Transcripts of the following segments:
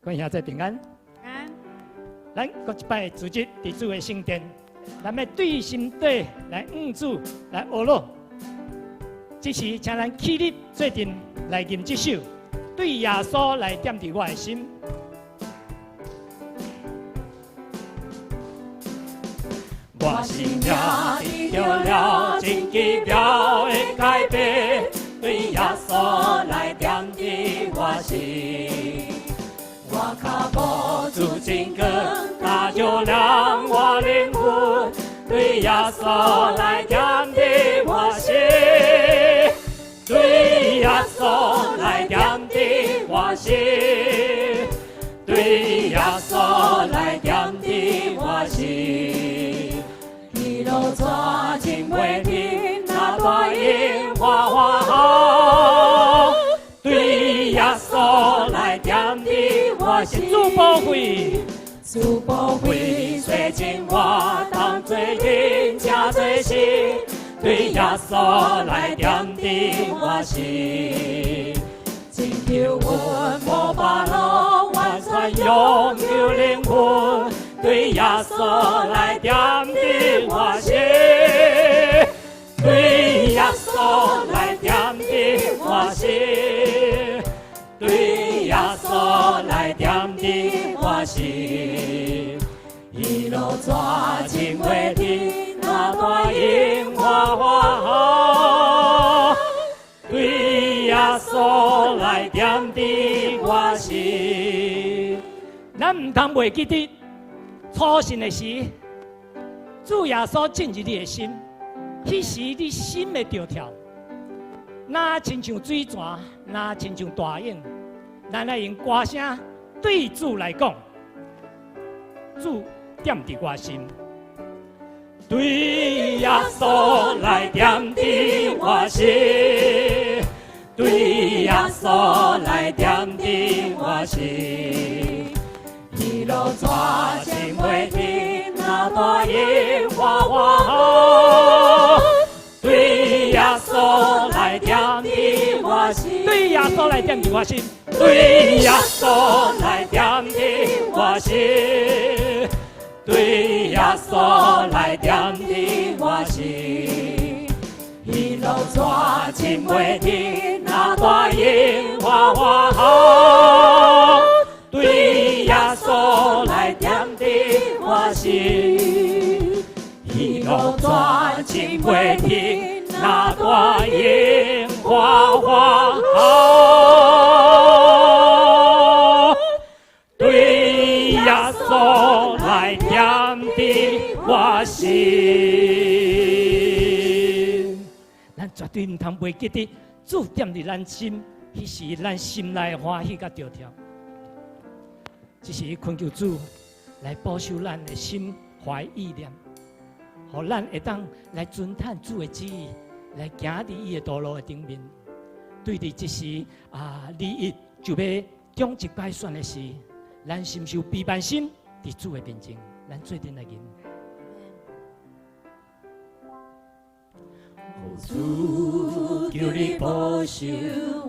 关兄在平安。安。咱各一摆组织伫主的圣殿，咱要对心底来응主来学乐。这时，请咱起立做阵来吟这首，对耶稣来点伫我的心。我心也得了真奇妙的改变，对耶稣来点伫我心。我脚步主真光，打照亮我灵魂，对耶稣来点伫我心，对耶稣来点伫我心，对耶稣来点伫我心。一路抓紧袂停，那大音哇哇吼，对耶稣来点伫我心。主保惠，主保惠，随进我当做人正做事，对耶稣来点伫我心。真求阮无把路完全拥有灵魂，对耶稣来点伫我心，对耶稣来点伫我心，对耶稣来点伫我心。一路抓紧袂停，那大音哇哇吼，对耶稣来点伫我心。咱唔通袂记得初信的时，主耶稣进入你的心，迄时你心会着跳，若亲像水泉，若亲像大影，咱来用歌声对主来讲，主点伫我心，对耶稣来点伫我心，对耶稣来点伫我心。一路抓紧袂停，那大音哇哇吼，对耶稣来点伫我心，对耶稣来点伫我心，对耶稣来点伫我心，对耶稣来点伫我心。一路抓紧袂停，那大音哇哇吼，对耶稣来点伫我心，一路抓紧袂停，那大音哇哇吼，对耶稣来点伫我心。咱绝对唔通袂记得主点伫咱心，迄时咱心内欢喜甲着跳。这是恳求主来保守咱的心怀意念，互咱会当来遵探主的旨意，来行伫伊的道路的顶面。对伫这时利益就要终极改选的时，咱心受悲悯心伫主的面前，咱做阵来吟。主求你保守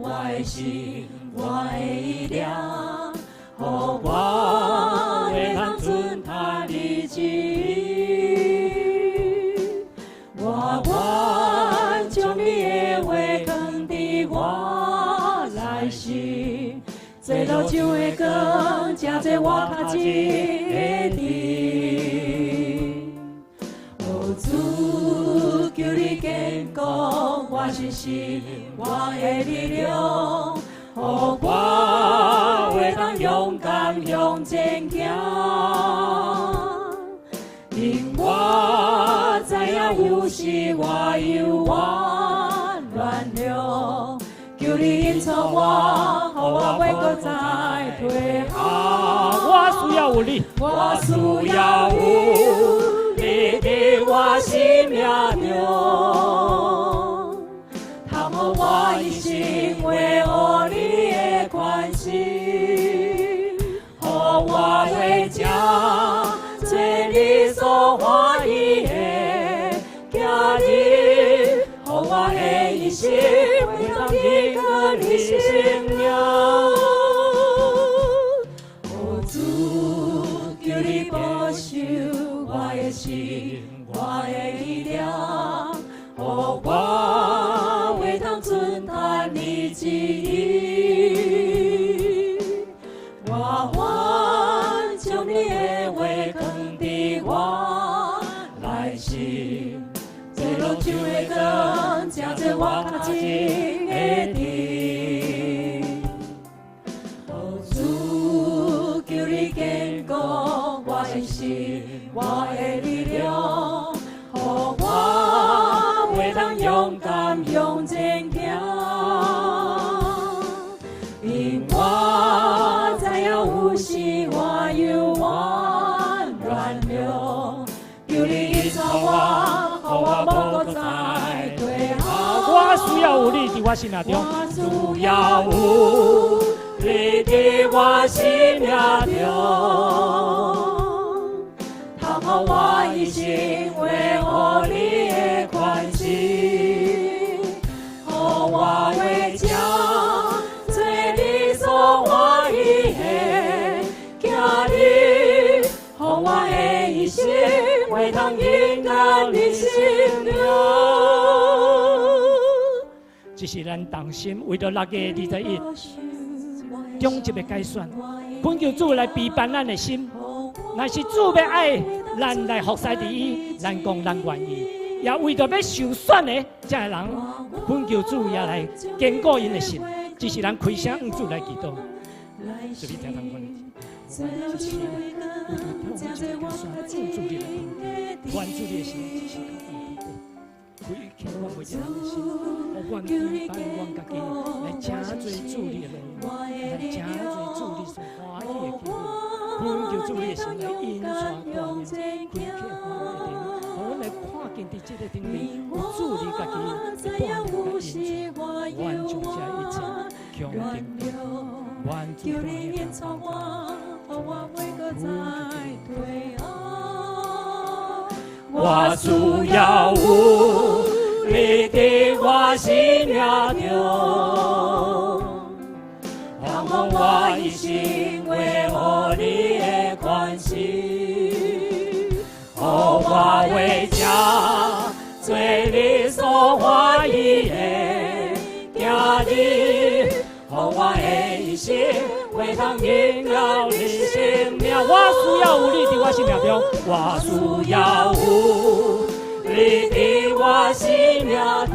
我的心，我的意念。予我会通遵他的旨意，我愿将你的话放伫我内心，做路上的光，正做我脚前的灯。主求你坚固我信心，我的力量。予我会当勇敢向前行，因我知影有时我有我软弱，求你引导我，予我袂搁再退后。我需要有你，我需要有你伫我生命中，通予我一生为我你。关心，予我会将做你所欢喜的家庭，予我的一生会当听个你声音，予要有你伫我心命中，我需要有你伫我心命中。倘若我一生为何你的关心，互我为这做你所欢喜的囝儿，互我的一生为通应到你心命。这是咱同心为着6月21终极的改选，恳求主来陪伴咱的心。若是主要爱咱来服侍伫伊，咱讲咱愿意；也为着要受选的这个人，恳求主也来坚固因的心。只是咱开声向主来祈祷。这里听堂观众，我这是为着挑战这个选，主你来关注你的心，只是靠你开我为着咱的心，我愿意把我家己来请做主你的路，来请做主你所欢喜的基督。恳求主你的心来引带光明，开启我的灵，让我来看见伫这个顶面有主你家己的光明来引带，完成这一切，强定完主的演唱会，我需要有你伫我心命中。倘若我一生为何你的关心，互我为这做你所欢喜的囝儿，互我的一生为通应了你心命。我需要有你伫我心命中，我需要有你伫我心命中。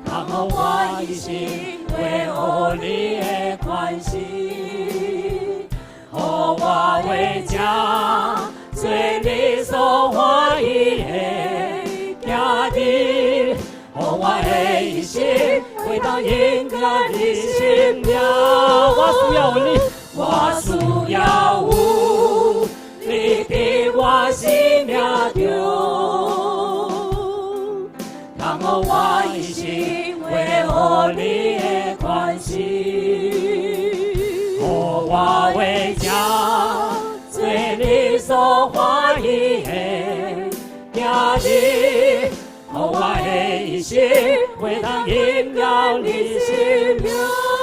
倘若我一生为何你的关心，互我为这做你所欢喜的囝儿，互我的一生为当应该你心命。我需要有你，我需要有你伫我心命中。倘若我一生为何你的关心，互我为这做你所欢喜的囝儿，互我的一生为当应了你心命。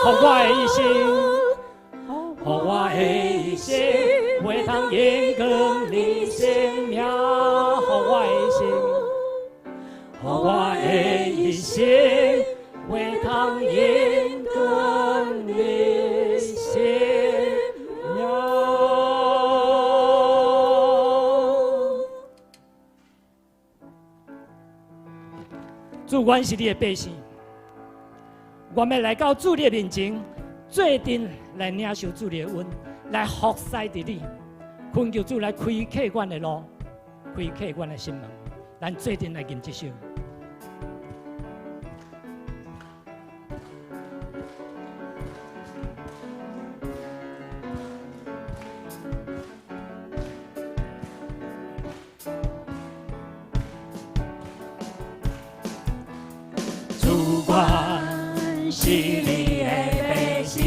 互我的一生，互我的一生为当应更你心命。互我的一生，互我的一生为当应更你心命。主，阮是你的百姓，我们来到主你的面前，做阵来领受主你的恩，来服侍伫你。恳求主来开启阮的路，开启阮的心门，咱做阵来吟这首。主，阮是你的百姓，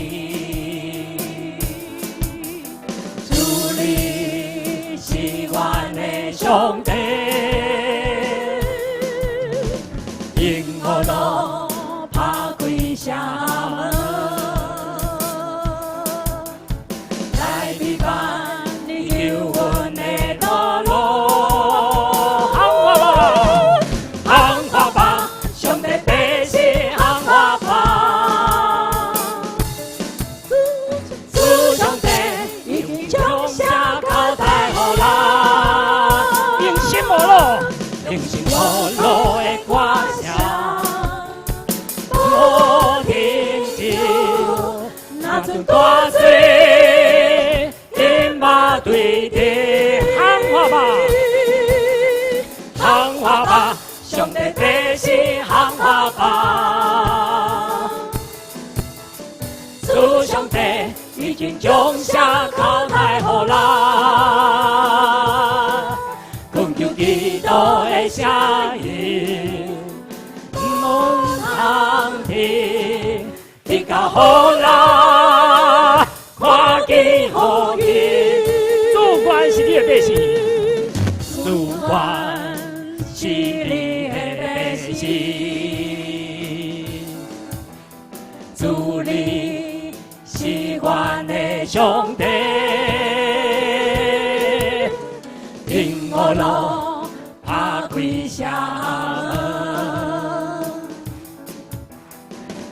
主你是阮的上帝，因我路打开城门，来陪伴你救阮的道路。行我吧，上帝百姓行我吧，主上帝已经将下交代予咱，用心无路，用心无路的歌声，我听着那阵大水，因马对地行我吧，行我吧。上帝百姓行我吧，主上帝已经将下交代予咱，恳求基督的声音，到好啦，看见好运。主管是你的百姓，主管是你的百姓，主你是阮的上帝，听我路拍开声，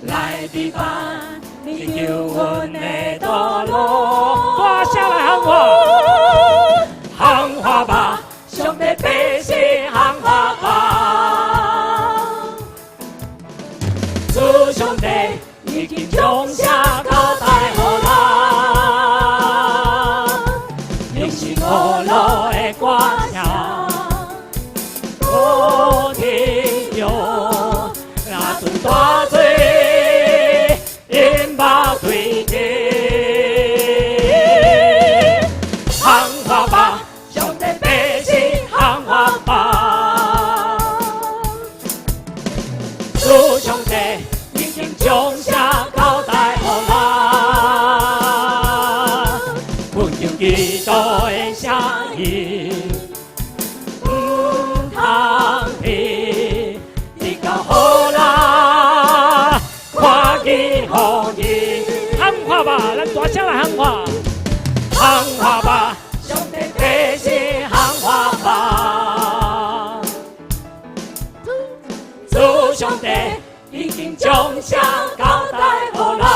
来比办你救阮的道路，大声来喊我。行话吧，上帝百姓行话吧，主上帝已经将下交代好啦，明是我路的歌声，我听着那阵大水因把对地，行话吧。主上帝已经将下交代好啦，阮用基督的声音，唔通去，你到好啦，看见好运，喊话吧，咱大声来喊话。行话吧，上帝百姓行话吧。主上帝已经将下交代好啦，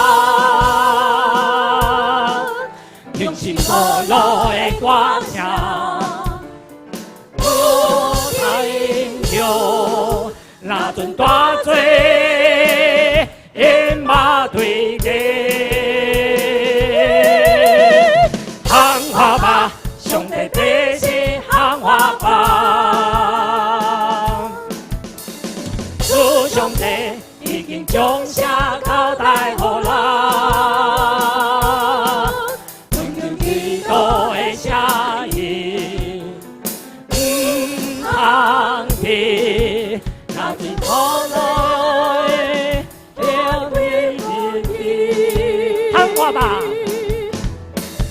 用心我路的歌声，我听着那阵大水因马对地，行话吧，上帝百姓行话吧。主上帝已经将下交代好啦，阮用基督的声音，唔通去，那是土来的日子。行话吧，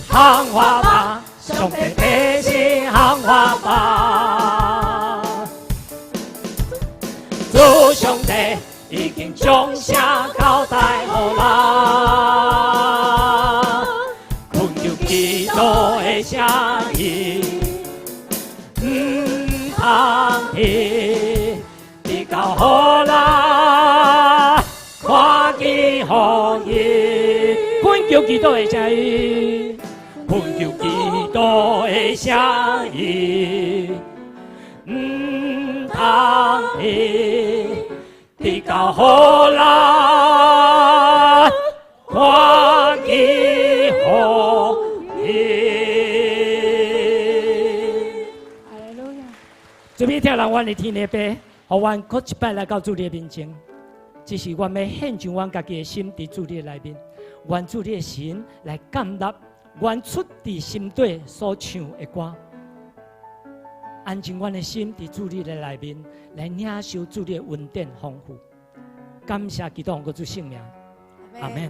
行话吧，上帝百姓行话吧。主上帝已经将下交代好啦，困住基督的声音，唔通去，你到好啦，看见好运，困叫基督的声音，困住基督的声音，唔通去。你到好啦，看见好运。哈利路亚！准备听人阮的天父爸，互阮搁一摆来到主你的面前。只是阮要献上阮家己的心伫主你的内面，愿主你的神来感纳阮出伫心底所唱的歌。安静阮的心伫主你的内面，来领受主你的恩典丰富。感谢基督，我主圣名，阿门。